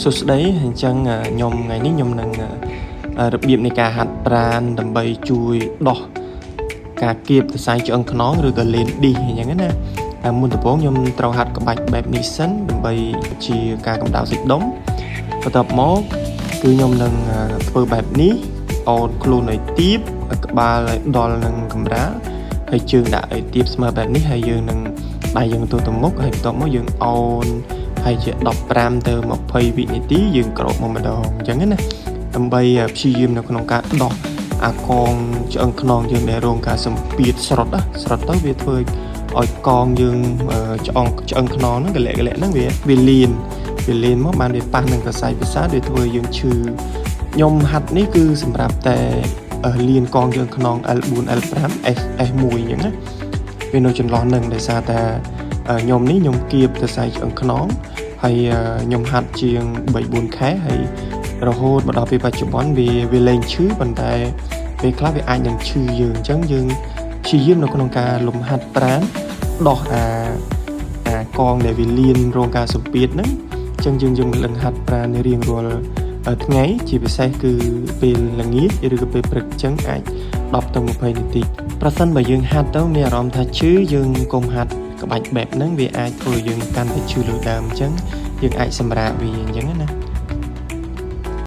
សួស្តីអញ្ចឹងខ្ញុំថ្ងៃនេះខ្ញុំនឹងរបៀបនៃការហាត់ប្រាណដើម្បីជួយដោះការគៀបសរសៃឆ្អឹងខ្នងឬក៏លេនឌីសអញ្ចឹងណាមុនដំបូងខ្ញុំត្រូវហាត់ក្បាច់បែបនេះសិនដើម្បីជាការកម្ដៅសាច់ដុំបន្ទាប់មកគឺខ្ញុំនឹងធ្វើបែបនេះអូនខ្លួនឲ្យទាបក្បាលឲ្យដល់នឹងកម្រាលហើយជើងដាក់ឲ្យទាបស្មើបែបនេះហើយយើងនឹងដៃយើងទៅមុខហើយបន្ទាប់មកយើងអូនហើយជា15ទៅ20វិនាទីយើងក្រោកមកម្ដងអញ្ចឹងណាដើម្បីព្យាយាមនៅក្នុងការដោះអាកងឆ្អឹងខ្នងយើងដែលរងការសម្ពាធស្រុតទៅវាធ្វើឲ្យកងយើងឆ្អឹងខ្នងហ្នឹងកលែកហ្នឹងវាលៀនមកបានវាប៉ះនឹងសរសៃប្រសាទវាធ្វើយើងឈឺខ្ញុំហាត់នេះគឺសម្រាប់តែលៀនកងយើងខ្នង L4 L5 S1 អញ្ចឹងណាវានៅចន្លោះហ្នឹងដោយសារតែខ្ញុំគៀបសរសៃឆ្អឹងខ្នងហើយខ្ញុំហាត់ជាង 3-4 ខែហើយរហូតមកដល់ពេលបច្ចុប្បន្នវាលែងឈឺប៉ុន្តែពេលខ្លះវាអាចនឹងឈឺយើងអញ្ចឹងយើងព្យាយាមនៅក្នុងការលំហាត់ប្រាណដោះអាកងដែលវាលៀនរងការសម្ពាធហ្នឹងអញ្ចឹងយើងលឹងហាត់ប្រាណរៀងរាល់ថ្ងៃជាពិសេសគឺពេលល្ងាចឬក៏ពេលព្រឹកអញ្ចឹងអាច10ទៅ20នាទីប្រសិនបើយើងហាត់ទៅមានអារម្មណ៍ថាឈឺយើងកុំហាត់ក្បាច់បែបហ្នឹងវាអាចធ្វើយើងកាន់តែឈឺលើដើមអញ្ចឹងយើងអាចសម្រាកវាអញ្ចឹងណា